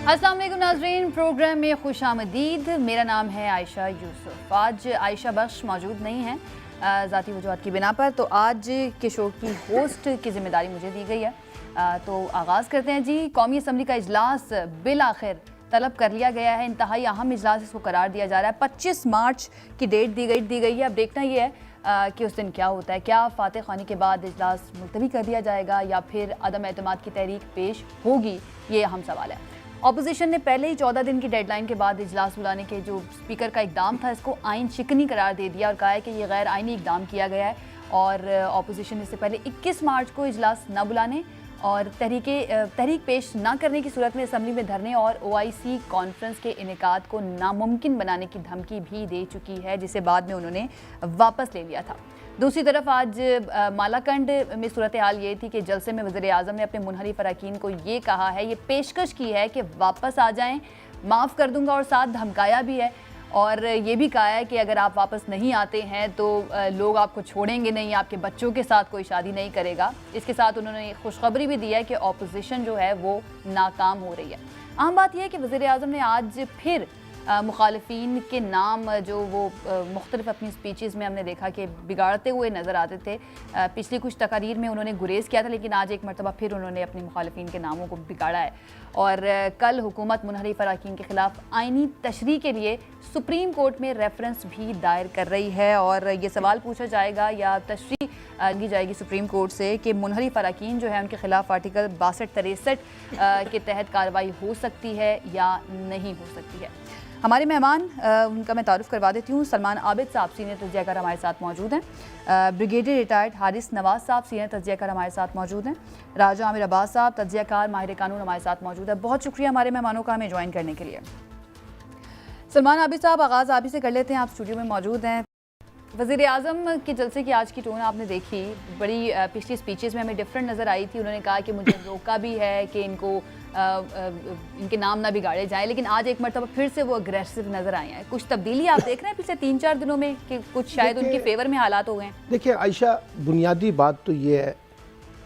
अस्सलाम वालेकुम नाज़रीन, प्रोग्राम में खुश आमदीद। मेरा नाम है आयशा यूसुफ। आज आयशा बख्श मौजूद नहीं है ज़ाती वजूहात की बिना पर, तो आज के शो की होस्ट की ज़िम्मेदारी मुझे दी गई है। तो आगाज़ करते हैं जी। कौमी असम्बली का इजलास बिल आखिर तलब कर लिया गया है। इंतहाई अहम इजलास इसको करार दिया जा रहा है। 25 मार्च की डेट दी गई है। अब देखना ये है कि उस दिन क्या होता है। क्या फातह ख़्वानी के बाद इजलास मुलतवी कर दिया जाएगा या फिर अदम एतमाद की तहरीक पेश होगी, ये अहम सवाल है। अपोजिशन ने पहले ही 14 दिन की डेडलाइन के बाद इजलास बुलाने के जो स्पीकर का इकदाम था, इसको आइन शिकनी करार दे दिया और कहा है कि ये गैर आइनी इकदाम किया गया है। और अपोजिशन इससे पहले 21 मार्च को इजलास न बुलाने और तहरीक पेश ना करने की सूरत में असम्बली में धरने और OIC कॉन्फ्रेंस के इनेकाद को नामुमकिन बनाने की धमकी भी दे चुकी है, जिसे बाद में उन्होंने वापस ले लिया था। दूसरी तरफ आज मालाकंड में सूरत हाल ये थी कि जलसे में वज़ीर आज़म ने अपने मुनहरिफ अरकान को ये कहा है, ये पेशकश की है कि वापस आ जाएं, माफ़ कर दूंगा, और साथ धमकाया भी है और ये भी कहा है कि अगर आप वापस नहीं आते हैं तो लोग आपको छोड़ेंगे नहीं, आपके बच्चों के साथ कोई शादी नहीं करेगा। इसके साथ उन्होंने खुशखबरी भी दी है कि अपोजिशन जो है वो नाकाम हो रही है। अहम बात यह है कि वज़ीर आज़म ने आज फिर मुखालिफिन के नाम जो वो मुख्तलिफ अपनी स्पीचेस में हमने देखा कि बिगाड़ते हुए नज़र आते थे। पिछली कुछ तकारीर में उन्होंने गुरेज़ किया था, लेकिन आज एक मरतबा फिर उन्होंने अपने मुखालिफिन के नामों को बिगाड़ा है। और कल हुकूमत मुनहरिफ अरकान के ख़िलाफ़ आइनी तशरीह के लिए सुप्रीम कोर्ट में रेफरेंस भी दायर कर रही है। और ये सवाल पूछा जाएगा या तशरीह की जाएगी सुप्रीम कोर्ट से कि मुनहरिफ अरकान जो है उनके ख़िलाफ़ आर्टिकल 62-63 के तहत कार्रवाई हो सकती है या नहीं हो सकती है। हमारे मेहमान, उनका मैं तारुफ़ करवा देती हूँ। सलमान आबिद साहब सीनियर तज्ज़ियाकार हमारे साथ मौजूद हैं। ब्रिगेडियर रिटायर्ड हारिस नवाज़ साहब सीनियर तज्ज़ियाकार हमारे साथ मौजूद हैं। राजा आमिर अब्बास साहब तज्ज़ियाकार माहिर कानून हमारे साथ मौजूद है। बहुत शुक्रिया हमारे मेहमानों का हमें ज्वाइन करने के लिए। सलमान आबिद साहब, आगाज़ आप ही से कर लेते हैं, आप स्टूडियो में मौजूद हैं। वज़ीर आज़म के जलसे की आज की टोन आपने देखी, बड़ी पिछली स्पीचेस में हमें डिफरेंट नज़र आई थी। उन्होंने कहा कि मुझे रोका भी है कि इनके नाम ना बिगाड़े जाएं, लेकिन आज एक मरतबा फिर से वो अग्रेसिव नज़र आए हैं। कुछ तब्दीली आप देख रहे हैं पिछले 3-4 दिनों में कि कुछ शायद उनके फेवर में हालात हो गए हैं? देखिए आयशा, बुनियादी बात तो ये है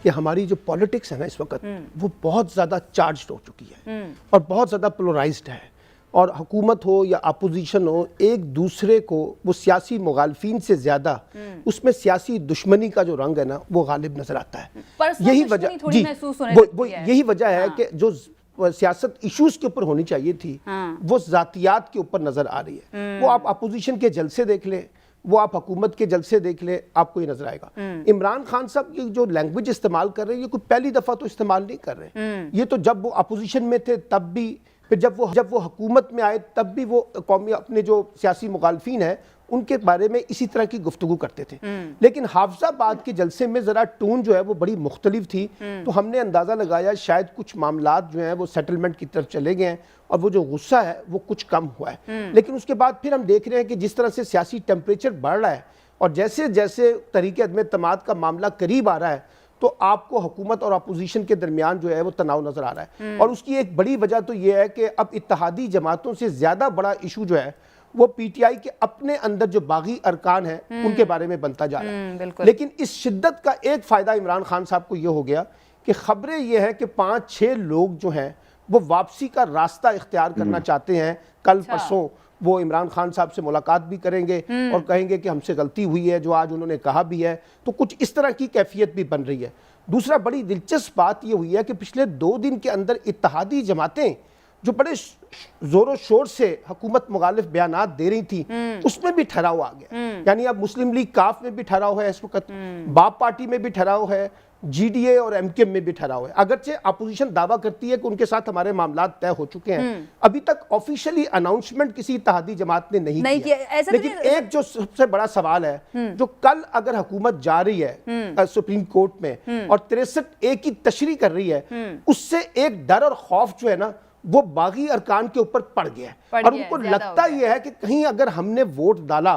कि हमारी जो पॉलिटिक्स है ना इस वक्त, वो बहुत ज़्यादा चार्ज हो चुकी है और बहुत ज़्यादा पोलराइज्ड है। और हुकूमत हो या अपोजिशन हो, एक दूसरे को वो सियासी मुखालिफिन से ज़्यादा उसमें सियासी दुश्मनी का जो रंग है ना वो गालिब नजर आता है। यही वजह यही वजह है कि जो सियासत इश्यूज के ऊपर होनी चाहिए थी वो ज़ातियात के ऊपर नजर आ रही है। वो आप अपोजिशन के जलसे देख लें, वो आप हुकूमत के जलसे देख ले, आपको ये नजर आएगा। इमरान खान साहब की जो लैंग्वेज इस्तेमाल कर रहे हैं, ये कोई पहली दफा तो इस्तेमाल नहीं कर रहे। ये तो जब वो अपोजिशन में थे तब भी, फिर जब वो हुकूमत में आए तब भी वो कौमी अपने जो सियासी मुखालिफिन है उनके बारे में इसी तरह की गुफ्तगू करते थे। लेकिन हाफिजाबाद के जलसे में जरा टोन जो है वो बड़ी मुख्तलिफ थी, तो हमने अंदाजा लगाया शायद कुछ मामलात जो हैं वो सेटलमेंट की तरफ चले गए हैं और वो जो गुस्सा है वो कुछ कम हुआ है। लेकिन उसके बाद फिर हम देख रहे हैं कि जिस तरह से सियासी टेम्परेचर बढ़ रहा है और जैसे जैसे तरीके अदम एतमाद का मामला करीब आ रहा है, तो आपको हुकूमत और अपोजिशन के दरमियान जो है वो तनाव नजर आ रहा है। और उसकी एक बड़ी वजह तो ये है कि अब इत्तेहादी जमातों से ज्यादा बड़ा इशू जो है वो PTI के अपने अंदर जो बागी अरकान है उनके बारे में बनता जा रहा है। लेकिन इस शिद्दत का एक फायदा इमरान खान साहब को ये हो गया कि खबरें ये हैं कि 5-6 लोग जो हैं वो वापसी का रास्ता इख्तियार करना चाहते हैं। कल परसों वो इमरान खान साहब से मुलाकात भी करेंगे और कहेंगे कि हमसे गलती हुई है, जो आज उन्होंने कहा भी है। तो कुछ इस तरह की कैफियत भी बन रही है। दूसरा बड़ी दिलचस्प बात यह हुई है कि पिछले 2 दिन के अंदर इत्तेहादी जमातें जो बड़े जोरों शोर से हुकूमत मुखालिफ बयानात दे रही थी, उसमें भी ठहराव आ गया। यानी अब मुस्लिम लीग काफ में भी ठहराव है, इस वक्त बाप पार्टी में भी ठहराव है, GDA और MKM में भी ठहराव है। अगरचे अपोजिशन दावा करती है कि उनके साथ हमारे मामलात तय हो चुके हैं, अभी तक ऑफिशियली अनाउंसमेंट किसी इत्तेहादी जमात ने नहीं किया। लेकिन एक जो सबसे बड़ा सवाल है, जो कल अगर हुकूमत जा रही है सुप्रीम कोर्ट में और 63A की तशरीह कर रही है, उससे एक डर और खौफ जो है ना वो बागी अरकान के ऊपर पड़ गया है। और उनको लगता यह है कि कहीं अगर हमने वोट डाला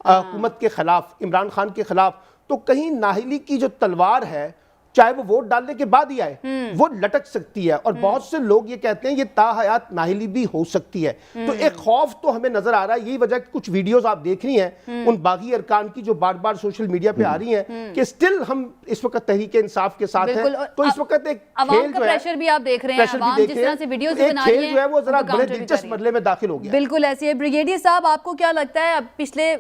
हुकूमत के खिलाफ, इमरान खान के खिलाफ, तो कहीं नाहिली की जो तलवार है चाहे वो वोट डालने के बाद ही आए, वो लटक सकती है। और बहुत से लोग ये कहते हैं ये ताहयात नाहिली भी हो सकती है। तो एक खौफ तो हमें नजर आ रहा है। यही वजह कुछ वीडियोस आप देख रही हैं उन बागी अरकान की जो बार बार सोशल मीडिया पे आ रही हैं कि स्टिल हम इस वक्त तहरीक इंसाफ के साथ हैं। तो इस वक्त एक खेल जो है, प्रेशर भी आप देख रहे हैं, जिस तरह से वीडियोस बना रही हैं, जो है वो जरा बड़े दिलचस्प मरले में दाखिल हो गया। बिल्कुल ऐसी है। ब्रिगेडियर साहब, आपको क्या लगता है, अब पिछले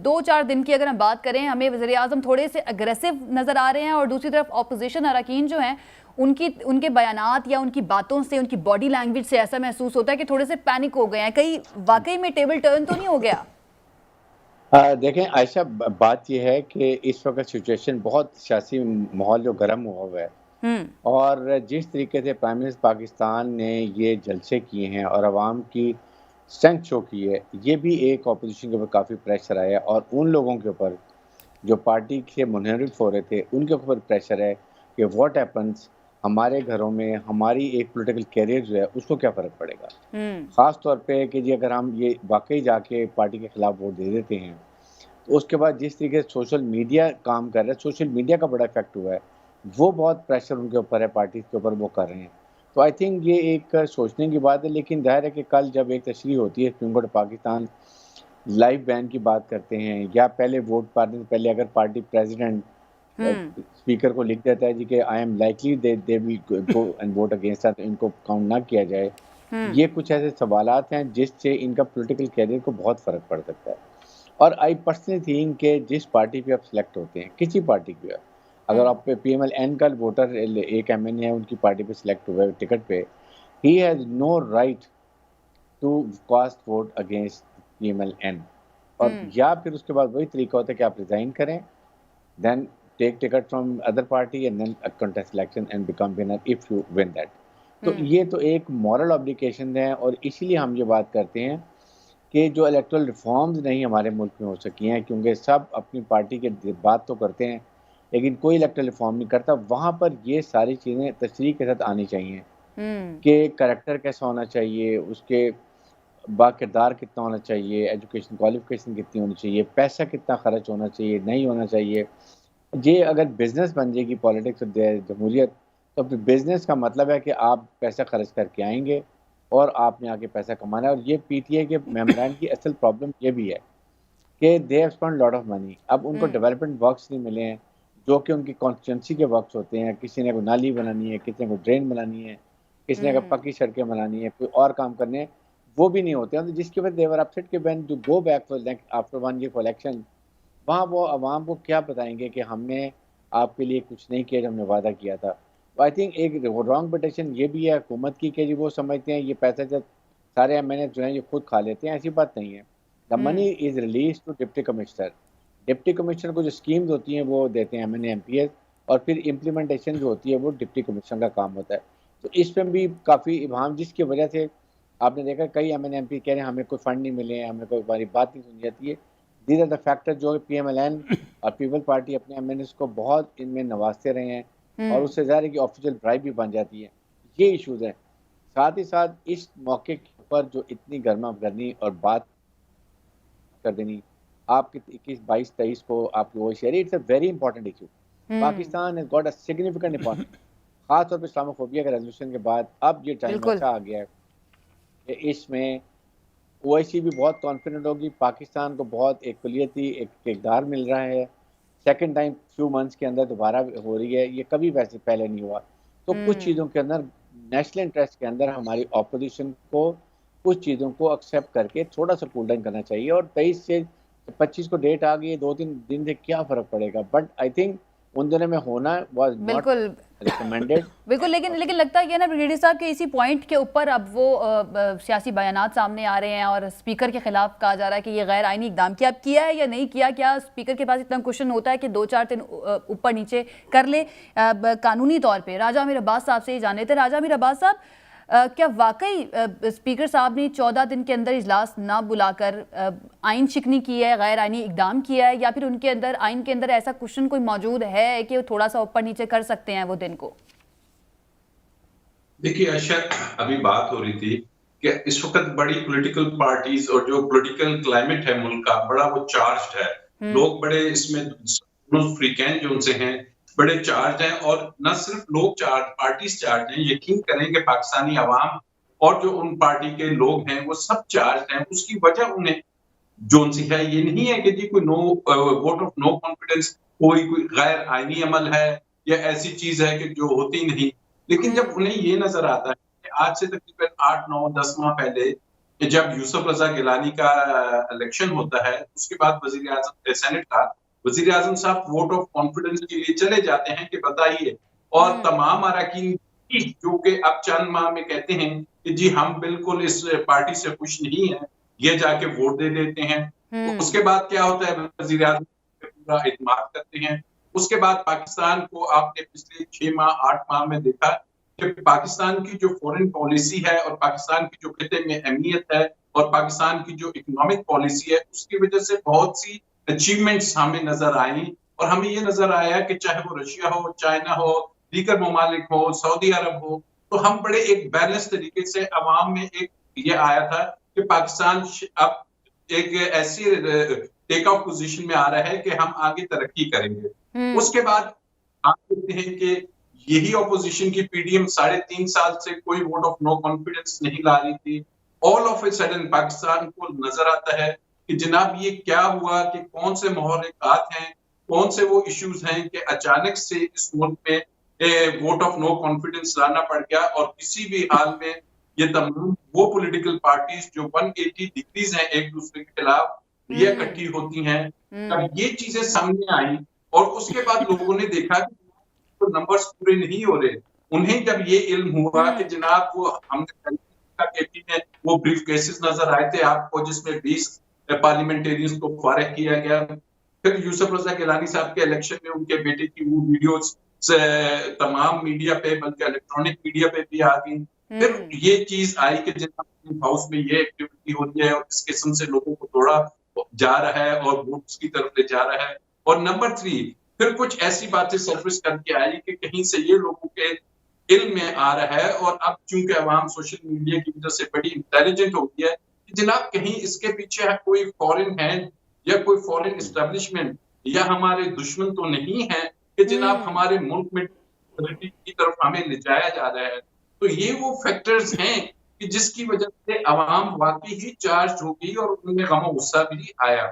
2-4 दिन की अगर हम बात करें, हमें वज़ीर आज़म थोड़े से अग्रेसिव नजर आ रहे हैं और दूसरी तरफ ऑपोजिशन अरकान जो हैं उनके बयानात या उनकी बातों से, उनकी बॉडी लैंग्वेज से ऐसा महसूस होता है कि थोड़े से पैनिक हो गए हैं। कहीं वाकई में टेबल टर्न तो नहीं हो गया? देखें आयशा, बात यह है कि इस वक्त सिचुएशन बहुत सियासी माहौल जो गर्म हुआ है और जिस तरीके से प्राइम मिनिस्टर पाकिस्तान ने ये जलसे किए हैं और आवाम की स्ट्रेंथ शो की है, ये भी एक अपोजिशन के ऊपर काफ़ी प्रेशर आया और उन लोगों के ऊपर जो पार्टी से मुनहरिफ हो रहे थे उनके ऊपर प्रेशर है कि व्हाट हैपन्स हमारे घरों में, हमारी एक पॉलिटिकल कैरियर जो है उसको क्या फ़र्क पड़ेगा। ख़ास तौर पे कि जी अगर हम ये वाकई जाके पार्टी के ख़िलाफ़ वोट दे देते हैं तो उसके बाद जिस तरीके से सोशल मीडिया काम कर रहा है, सोशल मीडिया का बड़ा इफेक्ट हुआ है, वो बहुत प्रेशर उनके ऊपर है, पार्टी के ऊपर वो कर रहे हैं। तो आई थिंक ये एक सोचने की बात है। लेकिन जाहिर है कि कल जब एक तशरीह होती है supreme court Pakistan live ban की बात करते हैं या पहले वोट पाने से पहले अगर पार्टी प्रेसिडेंट स्पीकर को लिख देता है जी कि I am likely they will go and vote against that, इनको काउंट ना किया जाए, ये कुछ ऐसे सवालात हैं जिससे इनका पॉलिटिकल कैरियर को बहुत फ़र्क पड़ सकता है। और आई पर्सनली थिंक कि जिस पार्टी पे आप सिलेक्ट होते हैं, किसी पार्टी पे, अगर आप PMLN का वोटर एक MNA है उनकी पार्टी पे सिलेक्ट हुआ है टिकट पे, he has no right to cast vote against PMLN। और या फिर उसके बाद वही तरीका होता है कि आप रिज़ाइन करें, then take ticket from other party and then contest election and become winner if you win that. तो ये तो एक मॉरल ऑब्लिगेशन है और इसीलिए हम ये बात करते हैं कि जो इलेक्टोरल रिफॉर्म्स नहीं हमारे मुल्क में हो सकी हैं, क्योंकि सब अपनी पार्टी के बात तो करते हैं लेकिन कोई इलेक्टोरल रिफॉर्म नहीं करता। वहाँ पर ये सारी चीज़ें तशरीह के साथ आनी चाहिए कि करैक्टर कैसा होना चाहिए, उसके बाकिरदार कितना होना चाहिए, एजुकेशन क्वालिफिकेशन कितनी होनी चाहिए, पैसा कितना खर्च होना चाहिए, नहीं होना चाहिए। ये अगर बिजनेस बन जाएगी पॉलिटिक्स और जमहूरियत, तो फिर बिजनेस का मतलब है कि आप पैसा खर्च करके आएंगे और आपने आके पैसा कमाना है। और ये PTA के मेंबरान की असल प्रॉब्लम ये भी है कि they have spent lot of money. अब उनको डेवलपमेंट वर्क्स नहीं मिले हैं जो कि उनकी कॉन्स्टिट्यूंसी के वर्क्स होते हैं। किसी ने कोई नाली बनानी है, किसी ने कोई ड्रेन बनानी है, किसी ने पक्की सड़कें बनानी है, कोई और काम करने हैं, वो भी नहीं होते हैं। जिसकी वजह देवर अपसेट के ban to go back for after 1 year election, वहाँ वो आवाम को क्या बताएंगे कि हमने आपके लिए कुछ नहीं किया जो हमने वादा किया था। आई थिंक एक रॉन्ग पिटिशन ये भी है हुकूमत की कि वो समझते हैं ये पैसा जब सारे MNA जो हैं ये खुद खा लेते हैं। ऐसी बात नहीं है। The money is release to deputy commissioner. Deputy commissioner को जो स्कीम्स होती हैं वो देते हैं MNA MPS और फिर इम्प्लीमेंटेशन जो होती है वो डिप्टी कमिश्नर का काम होता है। तो इस पर भी काफ़ी इबाहम, जिसकी वजह से आपने देखा कई MNA MP कह रहे हैं हमें कोई फंड नहीं मिले हैं, हमें कोई हमारी बात नहीं सुनी जाती है। दीज आर द फैक्टर जो PMLN और पीपल पार्टी अपने MNAs को बहुत इनमें नवाजते रहे हैं और उससे ज़्यादा कि ऑफिशियल ड्राइव भी बन जाती है। ये इश्यूज़ हैं। साथ ही साथ इस मौके पर जो इतनी गर्मा गर्मी और बात कर देनी, आप 21, 22, 23 को आप वो share, it's a very important issue. Pakistan has got a significant important, खासतौर पर इस्लामोफोबिया के रेजोल्यूशन के बाद अब ये टाइम ऐसा आ गया है कि इसमें OIC भी बहुत कॉन्फिडेंट होगी। पाकिस्तान को बहुत एक कुलियती एक इक़्तिदार मिल रहा है। सेकंड टाइम फ्यू मंथ्स के अंदर दोबारा हो रही है, ये कभी वैसे पहले नहीं हुआ। तो कुछ चीज़ों के अंदर नेशनल इंटरेस्ट के अंदर हमारी ऑपोजिशन को कुछ चीज़ों को एक्सेप्ट करके थोड़ा सा कूल डाउन करना चाहिए। और 23 से 25 को डेट आ गई, 2-3 दिन से क्या फ़र्क पड़ेगा। बट आई थिंक उन दिनों में होना वाज नॉट रिकमेंडेड। बिल्कुल, लेकिन लगता है ना ब्रिगेडियर साहब के इसी पॉइंट के ऊपर अब वो सियासी बयानात सामने आ रहे हैं और स्पीकर के खिलाफ कहा जा रहा है कि ये गैर आइनी इकदाम किया, अब किया है या नहीं किया। क्या स्पीकर के पास इतना क्वेश्चन होता है कि 2-4 दिन ऊपर नीचे कर ले? कानूनी तौर पर राजा अमीर अब्बास साहब से ही जान लेते। राजा अमीर अब्बास साहब, क्या वाकई स्पीकर साहब ने 14 दिन के अंदर इजलास ना बुलाकर आइन शिकनी की है, गैर आइनी इकदाम किया है, या फिर उनके अंदर आइन के अंदर ऐसा क्वेश्चन कोई मौजूद है कि वो थोड़ा सा ऊपर नीचे कर सकते हैं वो दिन को? देखिए आयशा, अभी बात हो रही थी कि इस वक्त बड़ी पॉलिटिकल पार्टीज और जो पॉलिटिकल क्लाइमेट है मुल्क का बड़ा वो चार्ज्ड है। लोग बड़े इसमें फ्रीक्वेंट जो उनसे हैं बड़े चार्ज हैं, और न सिर्फ लोग चार्ज, पार्टीज चार्ज हैं। यकीन करें कि पाकिस्तानी अवाम और जो उन पार्टी के लोग हैं वो सब चार्ज हैं। उसकी वजह उन्हें जोन सी है, ये नहीं है कि जी कोई वोट ऑफ नो कॉन्फिडेंस, कोई गैर आईनी अमल है या ऐसी चीज है कि जो होती नहीं। लेकिन जब उन्हें ये नजर आता है कि आज से तकरीबन 8-9-10 माह पहले कि जब यूसुफ रजा गिलानी का इलेक्शन होता है, उसके बाद वजीर आजम सेनेट का वजीर आजम साहब वोट ऑफ कॉन्फिडेंस के लिए चले जाते हैं कि बताइए, और तमाम अरकान जो कि अब चंद माह में कहते हैं कि जी हम बिल्कुल इस पार्टी से खुश नहीं है, ये जाके वोट दे देते हैं। उसके बाद क्या होता है, वजीर आजम पूरा इत्मीनान करते हैं। उसके बाद पाकिस्तान को आपने पिछले 6 माह 8 माह में देखा कि पाकिस्तान की जो फॉरेन पॉलिसी है और पाकिस्तान की जो खिते में अहमियत है और पाकिस्तान की जो इकोनॉमिक पॉलिसी है, उसकी वजह से बहुत सी अचीवमेंट्स हमें नजर आई। और हमें ये नजर आया कि चाहे वो रशिया हो, चाइना हो, दीगर ममालिक हो, सऊदी अरब हो, तो हम बड़े एक बैलेंस तरीके से अवाम में एक ये आया था कि पाकिस्तान अब एक ऐसी टेक ऑफ पोजीशन में आ रहा है कि हम आगे तरक्की करेंगे। उसके बाद आप देखते हैं कि यही ऑपोजिशन की पीडीएम 3.5 साल से कोई वोट ऑफ नो कॉन्फिडेंस नहीं ला रही थी। All of a sudden Pakistan को नजर आता है कि जनाब ये क्या हुआ, कि कौन से महर्रिकात हैं, कौन से वो इश्यूज हैं कि अचानक से इस मुल्क में वोट ऑफ नो कॉन्फिडेंस लाना पड़ गया। और किसी भी हाल में ये तमाम वो पॉलिटिकल पार्टीज जो 180 डिग्रीज हैं एक दूसरे के खिलाफ, ये इकट्ठी होती हैं। अब ये चीजें सामने आई और उसके बाद लोगों ने देखा कि तो नंबर्स पूरे नहीं हो रहे। उन्हें जब ये इल्म हुआ कि जनाब वो हमने में वो ब्रीफ केसेस नजर आए थे आपको, जिसमें 20 पार्लियामेंटेरियंस को फारिग किया गया। फिर यूसुफ रजा गिलानी साहब के इलेक्शन में उनके बेटे की वो वीडियोस तमाम मीडिया पे, बल्कि इलेक्ट्रॉनिक मीडिया पे भी आ गई। फिर ये चीज आई कि जनाब हाउस में ये एक्टिविटी हो रही है और इस किस्म से लोगों को तोड़ा जा रहा है और वोट्स की तरफ ले जा रहा है। और नंबर 3 फिर कुछ ऐसी बातें सर्विस करके आई कि कहीं से ये लोगों के इल्म में आ रहा है। और अब चूंकि अवाम सोशल मीडिया की वजह से बड़ी इंटेलिजेंट हो गई है कि जनाब कहीं इसके पीछे कोई फॉरेन हैंड या कोई फॉरेन एस्टेब्लिशमेंट या हमारे दुश्मन तो नहीं है कि जनाब हमारे मुल्क में की तरफ हमें ले जाया जा रहा है। तो ये वो फैक्टर्स हैं कि जिसकी वजह से अवाम वाकई ही चार्ज हो गई और उनमें गम गुस्सा भी आया।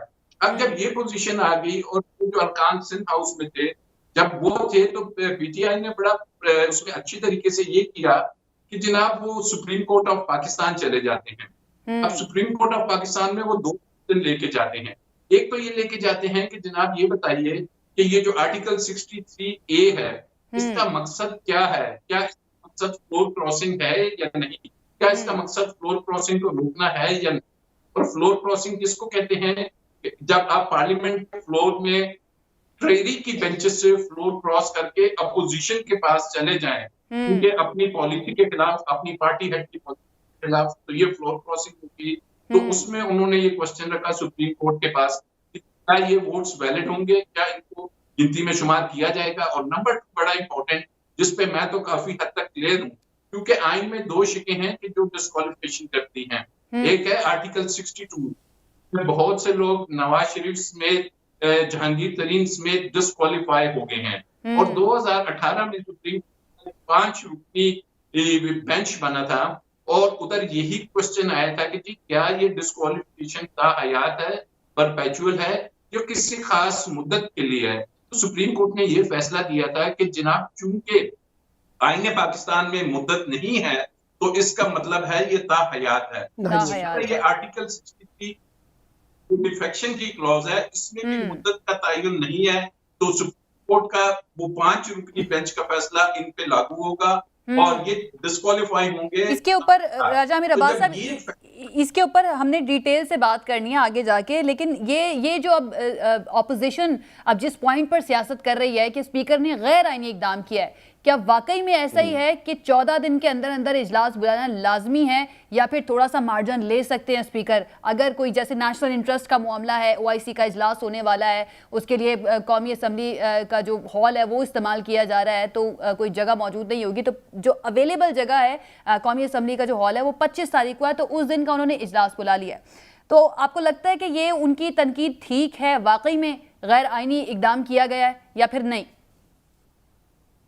अब जब ये पोजीशन आ गई और जो अरकान सिंध हाउस में थे, जब वो थे तो पीटीआई ने बड़ा उसमें अच्छी तरीके से ये किया कि जनाब वो सुप्रीम कोर्ट ऑफ पाकिस्तान चले जाते हैं। अब सुप्रीम कोर्ट ऑफ पाकिस्तान में वो 2 दिन लेके जाते हैं। एक तो ये लेके जाते हैं कि जनाब ये बताइए कि ये जो आर्टिकल 63A है, इसका मकसद क्या है? क्या इसका मकसद फ्लोर क्रॉसिंग है या नहीं? क्या इसका मकसद फ्लोर क्रॉसिंग को रोकना है या नहीं? और फ्लोर क्रॉसिंग किसको कहते हैं? जब आप पार्लियामेंट के फ्लोर में ट्रेरी की बेंचेस से फ्लोर क्रॉस करके अपोजिशन के पास चले जाएं, क्योंकि अपनी पॉलिसी के खिलाफ, अपनी पार्टी हेड की पॉलिसी के खिलाफ, तो ये फ्लोर क्रॉसिंग होगी। तो उसमें उन्होंने ये क्वेश्चन रखा सुप्रीम कोर्ट के पास कि क्या ये वोट्स वैलिड होंगे, क्या इनको गिनती में शुमार किया जाएगा। और नंबर 2 बड़ा इंपॉर्टेंट, जिसपे मैं तो काफी हद तक क्लियर हूँ, क्योंकि आइन में 2 शिकें हैं कि जो डिस्क्वालिफिकेशन करती हैं। एक है आर्टिकल 62, बहुत से लोग नवाज शरीफ समेत, जहांगीर तरीन समेत डिस्क्वालीफाई हो गए हैं। और 2018 में सुप्रीम 5 रुकनी बेंच बना था और उधर यही क्वेश्चन आया था कि जी क्या ये डिस्क्वालिफिकेशन ताहयात है, परपेचुअल है, जो किसी खास मुद्दत के लिए है। तो सुप्रीम कोर्ट ने ये फैसला दिया था कि जनाब चूंकि आईने पाकिस्तान में मुद्दत नहीं है तो इसका मतलब है ये ताहयात है। ये आर्टिकल 63 डिफेक्शन की क्लॉज है, इसमें भी मुद्दत का तयन नहीं है। तो सुप्रीम कोर्ट का वो 5 रुकनी बेंच का फैसला इन पे लागू होगा और ये डिस्क्वालीफाई होंगे। इसके ऊपर राजा अमीर अब्बास साहब, इसके ऊपर हमने डिटेल से बात करनी है आगे जाके, लेकिन ये जो अब ऑपोजिशन अब जिस पॉइंट पर सियासत कर रही है कि स्पीकर ने गैर आईनी इकदाम किया है, क्या वाकई में ऐसा ही है कि 14 दिन के अंदर अंदर इजलास बुलाना लाजमी है या फिर थोड़ा सा मार्जिन ले सकते हैं स्पीकर? अगर कोई जैसे नेशनल इंटरेस्ट का मामला है, OIC का इजलास होने वाला है, उसके लिए कौमी असम्बली का जो हॉल है वो इस्तेमाल किया जा रहा है, तो कोई जगह मौजूद नहीं होगी, तो जो अवेलेबल जगह है कौमी असम्बली का जो हॉल है वो 25 तारीख को है, तो उस दिन का उन्होंने इजलास बुला लिया। तो आपको लगता है कि ये उनकी तनकीद ठीक है, वाकई में गैर आईनी इकदाम किया गया है या फिर नहीं?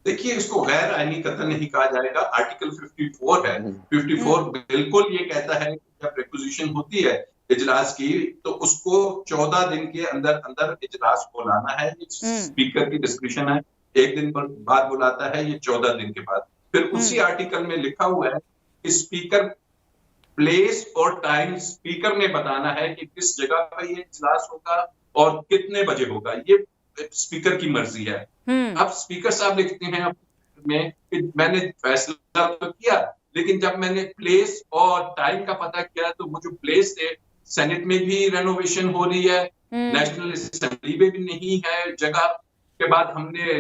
देखिए, इसको गैर आईनी कत्ल नहीं कहा जाएगा। आर्टिकल 54 है। 54 बिल्कुल ये कहता है कि जब रिक्विजिशन होती है इजलास की, तो उसको 14 दिन के अंदर अंदर इजलास को लाना है। स्पीकर की डिस्क्रिप्शन है, एक दिन पर बाद बुलाता है, ये 14 दिन के बाद। फिर उसी आर्टिकल में लिखा हुआ है कि स्पीकर प्लेस और टाइम स्पीकर ने बताना है कि किस जगह पर ये इजलास होगा और कितने बजे होगा। ये स्पीकर की मर्जी है। अब स्पीकर साहब लिखते हैं में कि मैंने फैसला तो किया, लेकिन जब मैंने प्लेस और टाइम का पता किया तो वो जो प्लेस है, सेनेट में भी रेनोवेशन हो रही है, नेशनल असेंबली में भी नहीं है जगह। के बाद हमने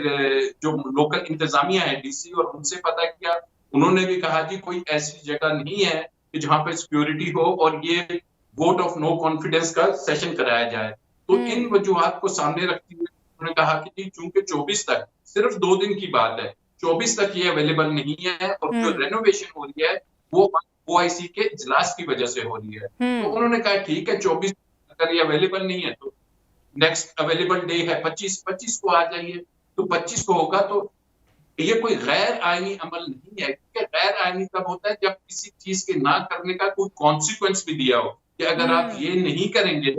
जो लोकल इंतजामिया है डीसी और उनसे पता किया, उन्होंने भी कहा जी कोई ऐसी जगह नहीं है कि जहां पे सिक्योरिटी हो और ये वोट ऑफ नो कॉन्फिडेंस का सेशन कराया जाए। तो इन वजूहात को सामने रखते हुए उन्होंने कहा कि चूंकि 24 तक, सिर्फ 2 दिन की बात है, 24 तक ये अवेलेबल नहीं है और जो रेनोवेशन हो रही है वो ओआईसी के इजलास की वजह से हो रही है। तो उन्होंने कहा ठीक है, 24 अगर ये अवेलेबल नहीं है तो नेक्स्ट अवेलेबल डे है 25 को आ जाइए। तो 25 को होगा। तो ये कोई गैर आईनी अमल नहीं है। गैर आईनी तब होता है जब किसी चीज के ना करने का कोई कॉन्सिक्वेंस भी दिया हो कि अगर आप ये नहीं करेंगे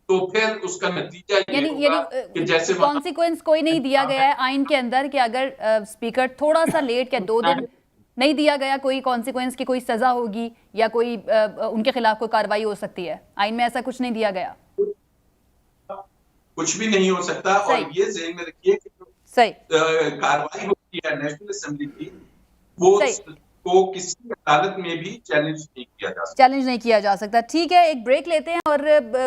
तो फिर उसका नतीजा ये होगा कि जैसे कॉन्सिक्वेंस कोई नहीं दिया गया है आइन के अंदर कि अगर स्पीकर थोड़ा सा लेट क्या 2 दिन नहीं दिया गया, कोई कॉन्सिक्वेंस की कोई सजा होगी या कोई उनके खिलाफ कोई कार्रवाई हो सकती है। आइन में ऐसा कुछ नहीं दिया गया, कुछ भी नहीं हो सकता। और ये ज़हन में रखिए कि सही कार्रवाई होती है नेशनल असेंबली की, वो को किसी अदालत में भी चैलेंज नहीं किया जा सकता। ठीक है, एक ब्रेक लेते हैं। और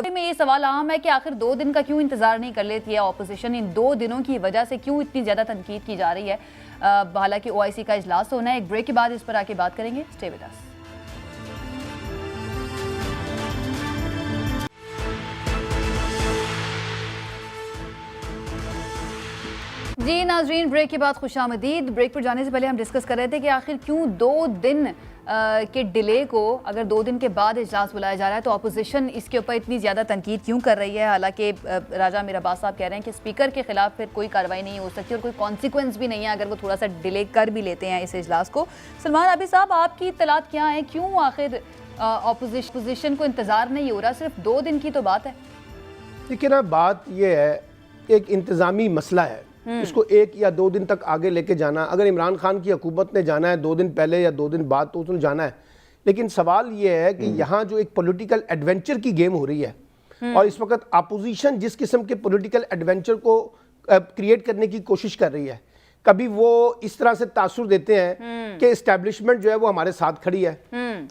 में ये सवाल आम है कि आखिर 2 दिन का क्यों इंतजार नहीं कर लेती है ऑपोजिशन? इन 2 दिनों की वजह से क्यों इतनी ज्यादा तनकीद की जा रही है? हालांकि ओआईसी का इजलास होना है। एक ब्रेक के बाद इस पर आके बात करेंगे। Stay with us. जी नाजरीन, ब्रेक के बाद खुशामदीद। ब्रेक पर जाने से पहले हम डिस्कस कर रहे थे कि आखिर क्यों 2 दिन के डिले को, अगर 2 दिन के बाद इजलास बुलाया जा रहा है तो अपोजिशन इसके ऊपर इतनी ज़्यादा तनकीद क्यों कर रही है? हालांकि राजा मीर अब्बास साहब कह रहे हैं कि स्पीकर के खिलाफ फिर कोई कार्रवाई नहीं हो सकती और कोई कॉन्सिक्वेंस भी नहीं है अगर वो थोड़ा सा डिले कर भी लेते हैं इस इजलास को। सलमान आबिद साहब, आपकी इत्तलात क्या है? क्यों आखिर अपोजिशन को इंतज़ार नहीं हो रहा? सिर्फ 2 दिन की तो बात है। देखिए ना, बात यह है, एक इंतज़ामी मसला है। इसको 1 या 2 दिन तक आगे लेके जाना, अगर इमरान खान की हुकूमत ने जाना है 2 दिन पहले या 2 दिन बाद तो उसने जाना है। लेकिन सवाल ये है कि यहाँ जो एक पॉलिटिकल एडवेंचर की गेम हो रही है और इस वक्त अपोजिशन जिस किस्म के पॉलिटिकल एडवेंचर को क्रिएट करने की कोशिश कर रही है, कभी वो इस तरह से तासुर देते हैं कि इस्टेब्लिशमेंट जो है वो हमारे साथ खड़ी है,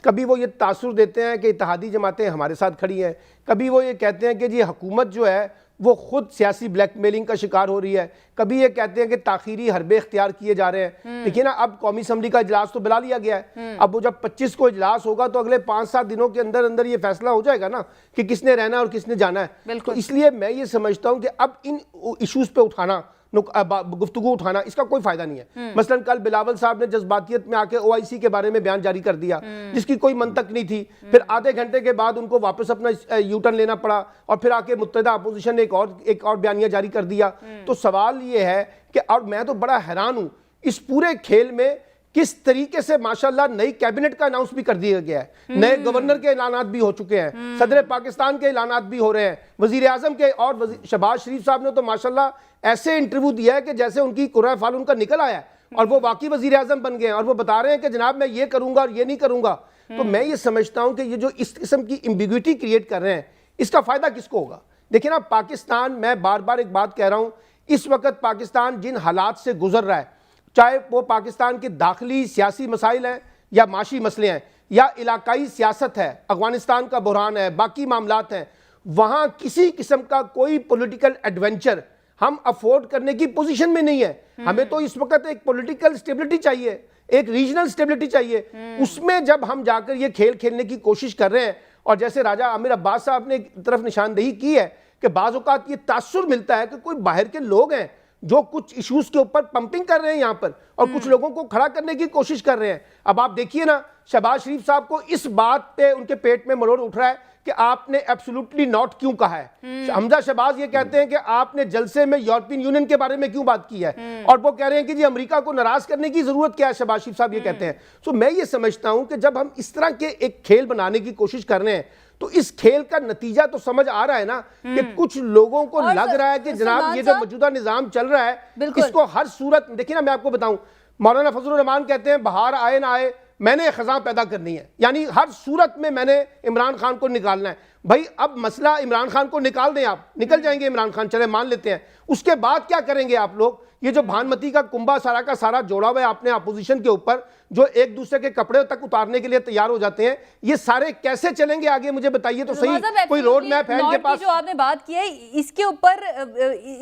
कभी वो ये तासुर देते हैं कि इत्तेहादी जमातें हमारे साथ खड़ी हैं, कभी वो ये कहते हैं कि जी हुकूमत जो है वो खुद सियासी ब्लैकमेलिंग का शिकार हो रही है, कभी ये कहते हैं कि ताखीरी हरबे इख्तियार किए जा रहे हैं। देखिए ना, अब कौमी असम्बली का इजलास तो बुला लिया गया है। अब वो जब 25 को इजलास होगा तो अगले 5-7 दिनों के अंदर अंदर ये फैसला हो जाएगा ना कि किसने रहना और किसने जाना है। तो इसलिए मैं ये समझता हूँ कि अब इन इशूज़ पे उठाना, गुफ्तगू उठाना, इसका कोई फायदा नहीं है। मसलन कल बिलावल साहब ने जज्बातियत में आके ओआईसी के बारे में बयान जारी कर दिया जिसकी कोई मंतक नहीं थी, फिर आधे घंटे के बाद उनको वापस अपना यू टर्न लेना पड़ा और फिर आके मुत्तहिदा अपोजिशन ने एक और बयानिया जारी कर दिया। तो सवाल ये है कि, और मैं तो बड़ा हैरान हूं इस पूरे खेल में किस तरीके से माशाल्लाह नई कैबिनेट का अनाउंस भी कर दिया गया है, नए गवर्नर के ऐलानात भी हो चुके हैं, सदर पाकिस्तान के ऐलानात भी हो रहे हैं, वजीर आजम के, और शहबाज शरीफ साहब ने तो माशाल्लाह ऐसे इंटरव्यू दिया है कि जैसे उनकी कुर्रा फाल उनका निकल आया है और वो वाकई वजीर आजम बन गए हैं और वो बता रहे हैं कि जनाब मैं ये करूंगा और ये नहीं करूंगा। तो मैं ये समझता हूं कि ये जो इस किस्म की एम्बिग्युइटी क्रिएट कर रहे हैं, इसका फायदा किसको होगा? देखिए ना, पाकिस्तान, मैं बार बार एक बात कह रहा हूं, इस वक्त पाकिस्तान जिन हालात से गुजर रहा है, चाहे वो पाकिस्तान के दाखिली सियासी मसाइल हैं या माशी मसले हैं या इलाकाई सियासत है, अफगानिस्तान का बुरहान है, बाकी मामलात हैं, वहाँ किसी किस्म का कोई पॉलिटिकल एडवेंचर हम अफोर्ड करने की पोजीशन में नहीं है। हमें तो इस वक्त एक पॉलिटिकल स्टेबिलिटी चाहिए, एक रीजनल स्टेबिलिटी चाहिए। उसमें जब हम जाकर ये खेल खेलने की कोशिश कर रहे हैं, और जैसे राजा आमिर अब्बास साहब ने एक तरफ निशानदेही की है कि बाज़ औक़ात ये तासुर मिलता है कि कोई बाहर के लोग हैं जो कुछ इश्यूज के ऊपर पंपिंग कर रहे हैं यहाँ पर और कुछ लोगों को खड़ा करने की कोशिश कर रहे हैं। अब आप देखिए ना, शहबाज शरीफ साहब को इस बात पे उनके पेट में मरोड़ उठ रहा है कि आपने एब्सोल्युटली नॉट क्यों कहा है। हमजा शहबाज ये कहते हैं कि आपने जलसे में यूरोपियन यूनियन के बारे में क्यों बात की है, और वो कह रहे हैं कि जी अमेरिका को नाराज करने की जरूरत क्या है, शहबाज शरीफ साहब ये कहते हैं। सो मैं ये समझता हूं कि जब हम इस तरह के एक खेल बनाने की कोशिश कर रहे हैं तो इस खेल का नतीजा तो समझ आ रहा है ना कि कुछ लोगों को और लग रहा है कि जनाब ये जो मौजूदा निजाम चल रहा है बिल्कुल। इसको हर सूरत, देखिए ना मैं आपको बताऊं, मौलाना फजलुर रहमान कहते हैं बाहर आए ना आए मैंने खजा पैदा करनी है, यानी हर सूरत में मैंने इमरान खान को निकालना है। भाई अब मसला इमरान खान को निकाल दें, आप निकल जाएंगे इमरान खान, चले मान लेते हैं, उसके बाद क्या करेंगे आप लोग? ये जो भानुमति का कुंभा सारा का सारा जोड़ा हुआ है आपने अपोजिशन के ऊपर, जो एक दूसरे के कपड़े तक उतारने के लिए तैयार हो जाते हैं, ये सारे कैसे चलेंगे आगे मुझे बताइए तो सही। कोई रोड मैप है इनके पास? जो आपने बात की है इसके ऊपर,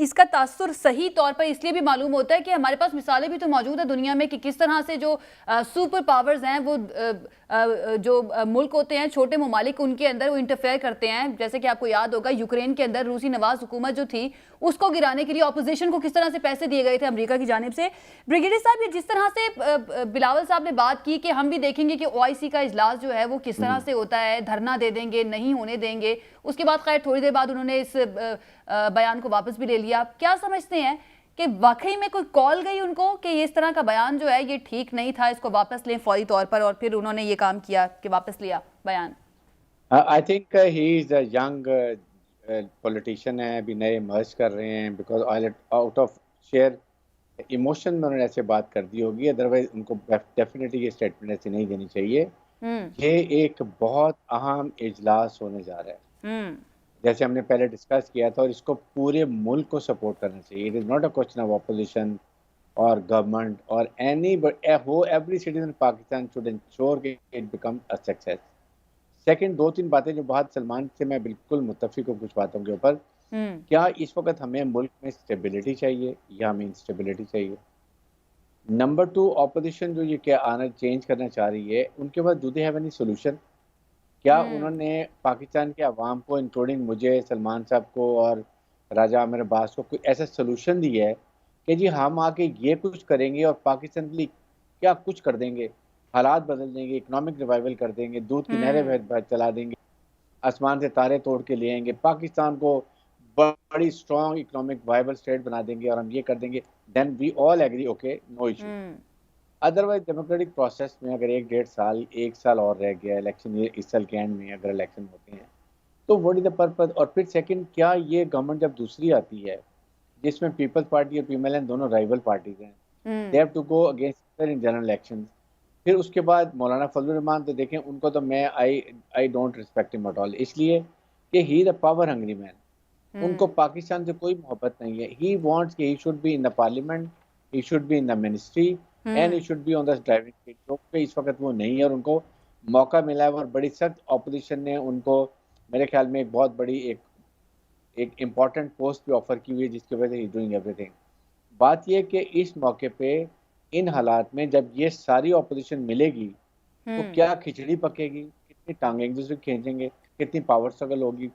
इसका तासुर सही तौर पर इसलिए भी मालूम होता है कि हमारे पास मिसालें भी तो मौजूद है दुनिया में कि किस तरह से जो सुपर पावर्स हैं वो जो मुल्क होते हैं, छोटे ममालिक, उनके अंदर वो इंटरफेयर करते हैं। जैसे कि आपको याद होगा यूक्रेन के अंदर रूसी नवाज हुकूमत जो थी उसको गिराने के लिए ऑपोजिशन को किस तरह से पैसे दिए गए थे अमेरिका की जानिब से। ब्रिगेडियर साहब, ये जिस तरह से बिलावल साहब ने बात की कि हम भी देखेंगे कि ओआईसी का इजलास जो है वो किस तरह से होता है, धरना दे देंगे, नहीं होने देंगे, उसके बाद खैर थोड़ी देर बाद उन्होंने इस बयान को वापस भी ले लिया। क्या समझते हैं कि वाकई में कोई कॉल गई उनको कि इस तरह का बयान जो है ये ठीक नहीं था, इसको वापस लें फौरी तौर पर, और फिर उन्होंने ये काम किया कि वापस लिया बयान? I think he is a young politician है, अभी नए मर्ज कर रहे हैं, because out of share emotion में उन्होंने ऐसे बात कर दी होगी, अदरवाइज उनको डेफिनेटली ये स्टेटमेंट ऐसी नहीं देनी चाहिए। ये एक बहुत अहम इजलास होने जा रहा है, जैसे हमने पहले डिस्कस किया था, और इसको पूरे मुल्क को सपोर्ट करना चाहिए। It is not a question of opposition और गवर्नमेंट और any every citizen Pakistan should ensure कि it become a success. Second, दो तीन बातें जो बहुत सलमान से मैं बिल्कुल मुत्तफिक हूँ कुछ बातों के ऊपर। क्या इस वक्त हमें मुल्क में स्टेबिलिटी चाहिए या हमें इंस्टेबिलिटी चाहिए? नंबर टू, ऑपोजिशन जो ये क्या आना चेंज करना चाह रही है, उनके पास do they have any solution? क्या उन्होंने पाकिस्तान के अवाम को, इंक्लूडिंग मुझे, सलमान साहब को और राजा आमिर अब्बास को, कोई ऐसा सोल्यूशन दिया है कि जी हम आके ये कुछ करेंगे और पाकिस्तान के लिए क्या कुछ कर देंगे, हालात बदल देंगे, इकोनॉमिक रिवाइवल कर देंगे, दूध की नहरें चला देंगे, आसमान से तारे तोड़ के ले आएंगे, पाकिस्तान को बड़ी स्ट्रॉन्ग इकोनॉमिक वाइबल स्टेट बना देंगे और हम ये कर देंगे, then we all agree, okay, no issue. Otherwise democratic process में अगर एक साल और रह गया इलेक्शन, ये इस साल के एंड में अगर इलेक्शन होते हैं तो व्हाट इज द पर्पस? और फिर सेकंड, क्या ये गवर्नमेंट जब दूसरी आती है जिसमें पीपल्स पार्टी और पीएमएलएन दोनों राइवल पार्टीज हैं, they have to go against in general elections, फिर उसके बाद मौलाना फजलुर रहमान, तो देखें उनको तो मैं I don't respect him at all, इसलिए कि he is a power hungry man. उनको पाकिस्तान से कोई मोहब्बत नहीं है। ही वांट्स कि he should be in the parliament, he should be in the ministry and he should be on the driving seat, जो कि इस वक्त वो नहीं है और उनको मौका मिला है। और बड़ी सख्त ऑपोजिशन ने उनको मेरे ख्याल में एक बहुत बड़ी एक इम्पॉर्टेंट पोस्ट भी ऑफर की हुई है, जिसकी वजह से ही डूइंग एवरीथिंग। बात यह कि इस मौके पे इन हालात में जब ये सारी ऑपोजिशन मिलेगी तो क्या खिचड़ी पकेगी, कितनी टांगे एक दूसरे खींचेंगे, कितनी पावर स्ट्रगल होगी।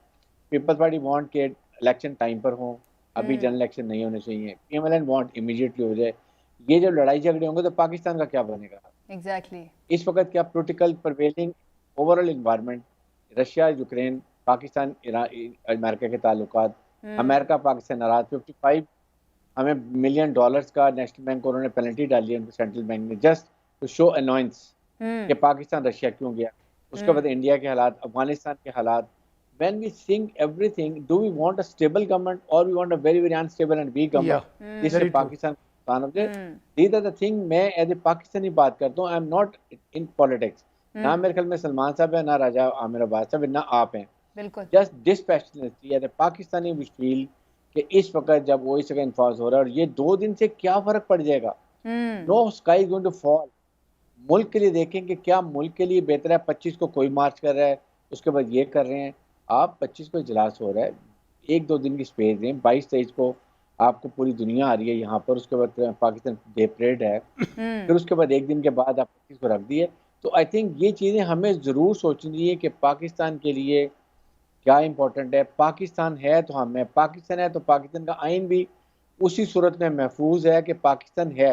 पीपल्स पार्टी वांट के इलेक्शन टाइम पर हो, अभी जनरल इलेक्शन नहीं होने चाहिए। पीएमएलएन वांट इमीडिएटली हो जाए। ये जब लड़ाई झगड़े होंगे तो पाकिस्तान का क्या बनेगा? एग्जैक्टली इस वक्त क्या political prevailing overall environment, Russia, Ukraine, Pakistan, America के ताल्लुकात, अमेरिका पाकिस्तान नाराज, 55 हमें $million का नेशनल बैंक को उन्होंने पेनल्टी डाली है उनके सेंट्रल बैंक ने, जस्ट टू शो अनोइंस कि पाकिस्तान रशिया क्यों गया। उसके बाद इंडिया के हालात, अफगानिस्तान के हालात। When we think everything, do we want a stable government or we want a very very unstable and weak government? जिससे पाकिस्तान नुकसान हो जाए। These are the thing, मैं एज ए पाकिस्तानी बात करता हूँ। I am not in politics. ना मेरे ख्याल में सलमान साहब है, ना राजा आमिर अब्बास साहब है, ना आप हैं। Just dispassionately as a Pakistani we feel कि इस वक्त जब वो इस जगह इन्फॉर्स हो रहा है और ये 2 दिन से क्या फर्क पड़ जाएगा? No sky is going to fall. मुल्क के लिए देखें कि क्या मुल्क के लिए बेहतर है 25 को कोई मार्च कर रहा है, उसके बाद ये कर रहे हैं। आप 25 को इजलास हो रहा है, 1-2 दिन की स्पेस दें। 22-23 को आपको पूरी दुनिया आ रही है यहाँ पर, उसके बाद पाकिस्तान डे परेड है, फिर उसके बाद 1 दिन के बाद आप 25 को रख दिए। तो आई थिंक ये चीज़ें हमें ज़रूर सोचनी चाहिए कि पाकिस्तान के लिए क्या इम्पोर्टेंट है। पाकिस्तान है तो हम है, पाकिस्तान है तो पाकिस्तान का आइन भी उसी सूरत में महफूज है कि पाकिस्तान है।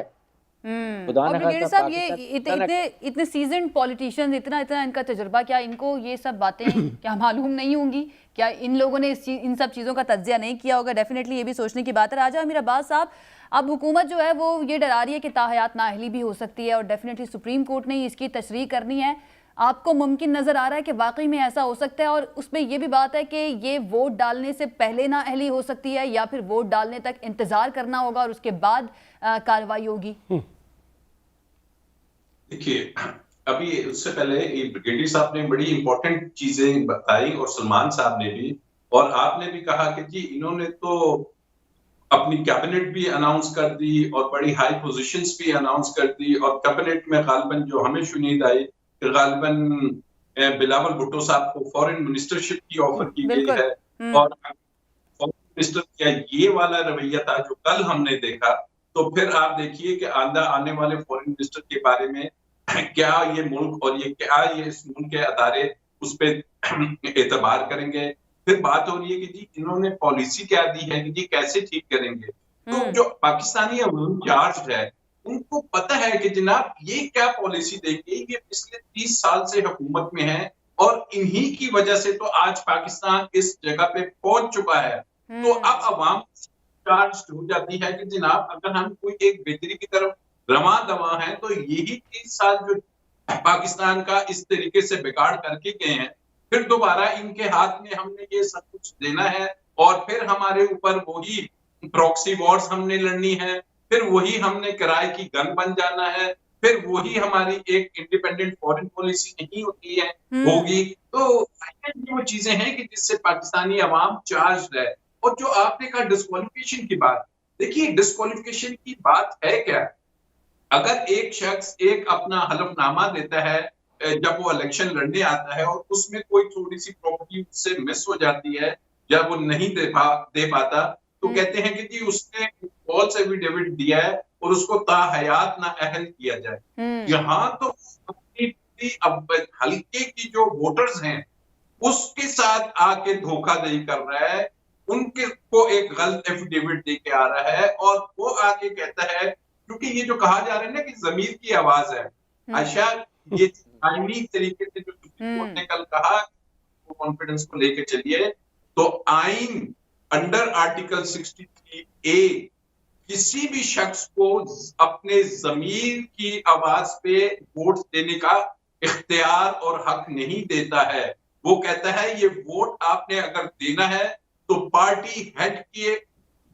खुदा और न ब्रिगेडियर खास्ता साहब, ये इतने सीजन्ड पॉलिटिशियंस, इतना इनका तजुर्बा, क्या इनको ये सब बातें क्या मालूम नहीं होंगी? क्या इन लोगों ने इन सब चीज़ों का तज्जिया नहीं किया होगा? डेफिनेटली ये भी सोचने की बात है। राजा अमीर अब्बास साहब, अब हुकूमत जो है वो ये डरा रही है कि ताहयात नाअहली भी हो सकती है और डेफिनेटली सुप्रीम कोर्ट ने इसकी तशरीह करनी है। आपको मुमकिन नज़र आ रहा है कि वाकई में ऐसा हो सकता है? और उसमें ये भी बात है कि ये वोट डालने से पहले नाअहली हो सकती है या फिर वोट डालने तक इंतज़ार करना होगा और उसके बाद कार्रवाई होगी? देखिए, अभी उससे पहले ब्रिगेडियर साहब ने बड़ी इंपॉर्टेंट चीजें बताई और सलमान साहब ने भी, और आपने भी कहा कि जी इन्होंने तो अपनी कैबिनेट भी अनाउंस कर दी और बड़ी हाई पोजीशंस भी अनाउंस कर दी, और कैबिनेट में गालिबन जो हमें शुनीद आई कि गालिबन बिलावल भुट्टो साहब को फॉरेन मिनिस्टरशिप की ऑफर की गई है, और फॉरेन मिनिस्टर का ये वाला रवैया था जो कल हमने देखा। तो फिर आप देखिए कि आने वाले फॉरेन मिनिस्टर के बारे में क्या ये मुल्क और इस मुल्क के अदारे उस पर एतबार करेंगे। फिर बात हो रही है कि जी इन्होंने पॉलिसी क्या दी है कि जी कैसे ठीक करेंगे। तो जो पाकिस्तानी अवाम चार्ज है उनको पता है कि जनाब ये क्या पॉलिसी देंगे, ये पिछले 30 साल से हुकूमत में है और इन्हीं की वजह से तो आज पाकिस्तान इस जगह पे पहुंच चुका है। तो अब अवाम चार्ज हो जाती है कि जनाब अगर हम कोई एक बेहतरी की तरफ रवां दवा है तो यही 30 साल जो पाकिस्तान का इस तरीके से बिगाड़ करके गए हैं, फिर दोबारा इनके हाथ में हमने ये सब कुछ देना है और फिर हमारे ऊपर वही प्रॉक्सी वॉर्स हमने लड़नी है, फिर वही हमने किराए की गन बन जाना है, फिर वही हमारी एक इंडिपेंडेंट फॉरेन पॉलिसी नहीं होती है होगी। तो वो चीजें हैं कि जिससे पाकिस्तानी अवाम चार्ज है। और जो आपने कहा डिस्क्वालिफिकेशन की बात, देखिए डिस्क्वालिफिकेशन की बात है क्या? अगर एक शख्स एक अपना हलफनामा देता है जब वो इलेक्शन लड़ने आता है और उसमें कोई थोड़ी सी प्रॉपर्टी उससे मिस हो जाती है या वो नहीं दे पाता, तो कहते हैं कि जी उसने फॉल्स एफिडेविट दिया है और उसको ताहयात नाअहल किया जाए। यहाँ तो अपनी हल्के की जो वोटर्स हैं उसके साथ आके धोखाधड़ी कर रहा है, उनके को एक गलत एफिडेविट दे के आ रहा है और वो आके कहता है, क्योंकि ये जो कहा जा रहा है ना कि जमीर की आवाज है, आयशा, ये आईनी तरीके से जो सुप्रीम कोर्ट ने कल कहा कॉन्फिडेंस को लेकर चलिए, तो आइन अंडर आर्टिकल 63A किसी भी शख्स को अपने जमीर की आवाज पे वोट देने का इख्तियार और हक नहीं देता है। वो कहता है ये वोट आपने अगर देना है तो पार्टी हेड के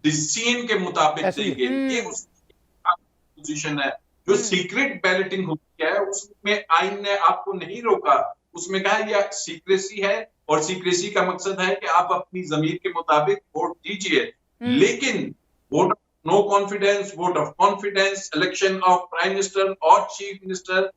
डिसीजन के मुताबिक देंगे। ये उसकी पोजीशन है। जो सीक्रेट बैलेटिंग होती है उसमें आइन ने आपको नहीं रोका, उसमें कहा यह सीक्रेसी है और सीक्रेसी का मकसद है कि आप अपनी जमीर के मुताबिक वोट दीजिए। लेकिन vote no confidence, vote of confidence, election of prime minister और चीफ मिनिस्टर,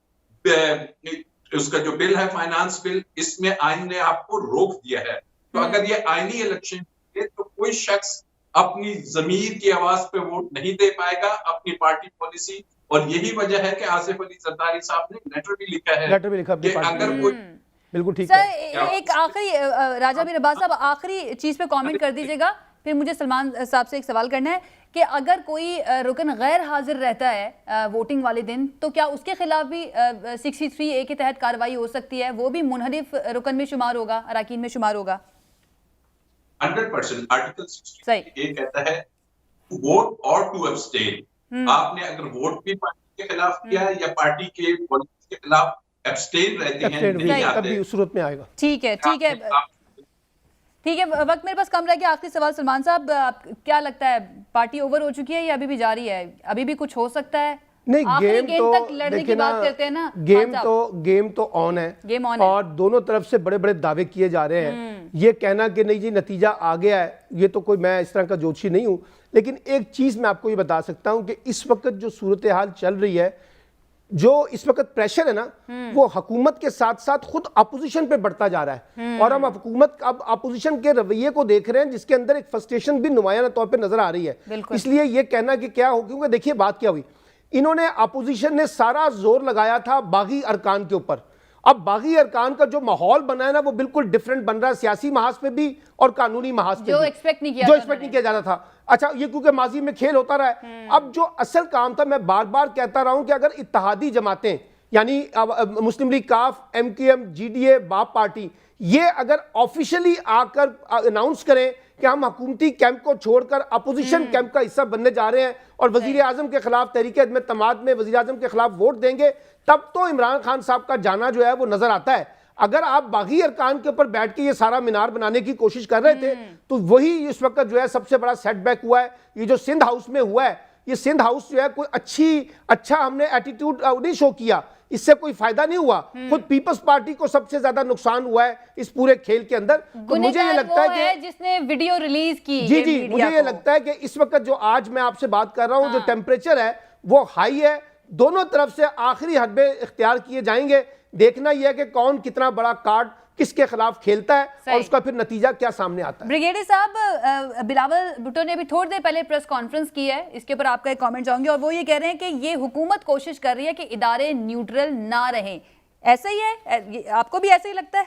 उसका जो बिल है फाइनेंस बिल, इसमें आइन ने आपको रोक दिया है। तो अगर ये आईनी इलेक्शन है तो कोई शख्स अपनी जमीर की आवाज पे वोट नहीं दे पाएगा, अपनी पार्टी पॉलिसी। और यही वजह है कि आसिफ अली जरदारी साहब ने लेटर भी लिखा है कि अगर कोई बिल्कुल ठीक है। एक आखिरी राजा अमीर अब्बास साहब, आखिरी चीज पे कमेंट कर दीजिएगा, फिर मुझे सलमान साहब से एक सवाल करना है कि अगर कोई रुकन गैर हाजिर रहता है वोटिंग वाले दिन, तो क्या उसके खिलाफ भी 63A के तहत कार्रवाई हो सकती है? वो भी मुनहरिफ रुकन में शुमार होगा, अराकीन में शुमार होगा? 100% आर्टिकल 63A कहता है वोट और टू एब्सटेन। आपने अगर वोट भी पार्टी के खिलाफ किया है या पार्टी के पॉलिसी के खिलाफ एब्सटेन रहते हैं, नहीं आते, उस सूरत में आएगा। ठीक है, ठीक है, ठीक है। वक्त मेरे पास कम रह गया। आखिरी सवाल सलमान साहब, क्या लगता है पार्टी ओवर हो चुकी है या अभी भी जारी है? अभी भी कुछ हो सकता है? नहीं, गेम तो तक लड़ने की बात करते हैं ना, गेम तो ऑन है, गेम ऑन और दोनों तरफ से बड़े बड़े दावे किए जा रहे हैं। ये कहना कि नहीं जी नतीजा आ गया है, ये तो कोई, मैं इस तरह का जोशी नहीं हूं। लेकिन एक चीज मैं आपको ये बता सकता हूं कि इस वक्त जो सूरत हाल चल रही है, जो इस वक्त प्रेशर है ना, वो हुकूमत के साथ साथ खुद अपोजिशन पे बढ़ता जा रहा है। और हम हुकूमत अब अपोजिशन के रवैये को देख रहे हैं जिसके अंदर एक फ्रस्ट्रेशन भी नुमायाना तौर पे नजर आ रही है। इसलिए ये कहना कि क्या हो, क्योंकि देखिए बात क्या हुई, इन्होंने अपोजिशन ने सारा जोर लगाया था बागी अरकान के ऊपर। अब बागी अरकान का जो माहौल बना है ना, वो बिल्कुल डिफरेंट बन रहा है, सियासी महाज पे भी और कानूनी महाज पे जो भी, एक्सपेक्ट नहीं किया जो एक्सपेक्ट नहीं किया जा रहा था। अच्छा ये क्योंकि माजी में खेल होता रहा है। अब जो असल काम था, मैं बार बार कहता रहा हूं कि अगर इत्तेहादी जमातें यानी मुस्लिम लीग, काफ, MKM, GDA, बाप पार्टी, ये अगर ऑफिशियली आकर अनाउंस करें कि हम हुकूमती कैंप को छोड़कर अपोजिशन कैंप का हिस्सा बनने जा रहे हैं और वजीर आजम के खिलाफ तहरीक अदम तमाद में वजीर आजम के खिलाफ वोट देंगे, तब तो इमरान खान साहब का जाना जो है वो नजर आता है। अगर आप बागी अरकान के ऊपर बैठ के ये सारा मीनार बनाने की कोशिश कर रहे थे तो वही इस वक्त जो है सबसे बड़ा सेटबैक हुआ है। ये जो सिंध हाउस में हुआ है, ये सिंध हाउस जो है कोई अच्छा हमने एटीट्यूड नहीं शो किया, इससे कोई फायदा नहीं हुआ। खुद पीपल्स पार्टी को सबसे ज्यादा नुकसान हुआ है इस पूरे खेल के अंदर। तो मुझे ये लगता है कि जिसने वीडियो रिलीज की, जी मुझे ये लगता है कि इस वक्त जो आज मैं आपसे बात कर रहा हूं, जो टेम्परेचर है वो हाई है, दोनों तरफ से आखिरी हदबे इख्तियार किए जाएंगे। देखना यह है कि कौन कितना बड़ा कार्ड किसके खिलाफ खेलता है और उसका फिर नतीजा क्या सामने आता है। ब्रिगेडियर साहब, बिलावल भुट्टो ने भी थोड़ी देर पहले प्रेस कॉन्फ्रेंस की है, इसके ऊपर आपका एक कमेंट चाहूंगी, और वो ये कह रहे हैं कि ये हुकूमत कोशिश कर रही है कि इदारे न्यूट्रल ना रहें। ऐसा ही है? आपको भी ऐसा ही लगता है?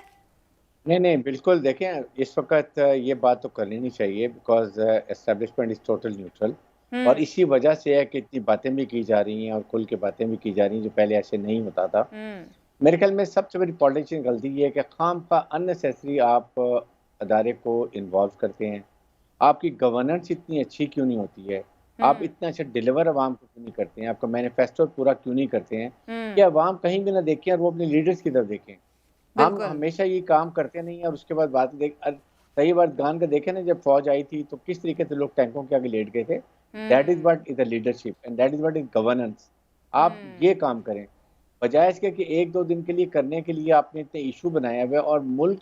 नहीं, बिल्कुल। देखें, इस वक्त ये बात तो करनी नहीं चाहिए, because establishment is total neutral, और इसी वजह से है कि इतनी बातें भी की जा रही हैं और खुल के बातें भी की जा रही हैं, जो पहले ऐसे नहीं होता था। मेरे ख्याल में सबसे बड़ी पॉलिटिशियन गलती ये है कि खाम का अननेसेसरी आप अदारे को इन्वॉल्व करते हैं। आपकी गवर्नेंस इतनी अच्छी क्यों नहीं होती है? आप इतना अच्छा डिलीवर अवाम को क्यों नहीं करते हैं? आपका मैनिफेस्टो पूरा क्यों नहीं करते हैं कि अवाम कहीं भी ना देखें और वो अपने लीडर्स की तरफ देखें? हम हमेशा ये काम करते नहीं है और उसके बाद बात सही बात गान का देखें ना, जब फौज आई थी तो किस तरीके से लोग टैंकों के आगे लेट गए थे। That is what is the leadership and that is what is governance. आप ये काम करें बजाय इसके कि 1-2 दिन के लिए करने के लिए आपने इतने इशू बनाया हुआ है, और मुल्क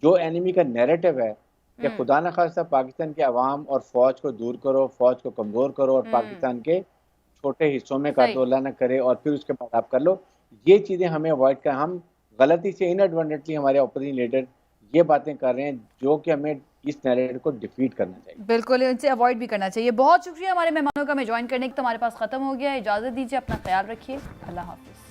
जो एनिमी का नैरेटिव है कि खुदा न खास्ता पाकिस्तान के अवाम और फौज को दूर करो, फौज को कमज़ोर करो और पाकिस्तान के छोटे हिस्सों में काटो, अल्लाह न करे, और फिर उसके बाद आप कर लो, ये चीज़ें हमें अवॉइड कर, हम गलती से इनएडवर्टेंटली हमारे ऑपोजिशन लीडर ये बातें कर रहे हैं जो कि हमें इस नैरेटिव को डिफीट करना चाहिए। बिल्कुल, इनसे अवॉइड भी करना चाहिए। बहुत शुक्रिया हमारे मेहमानों का हमें ज्वाइन करने की। तो हमारे पास खत्म हो गया है, इजाज़त दीजिए, अपना ख्याल रखिए, अल्लाह हाफिज़।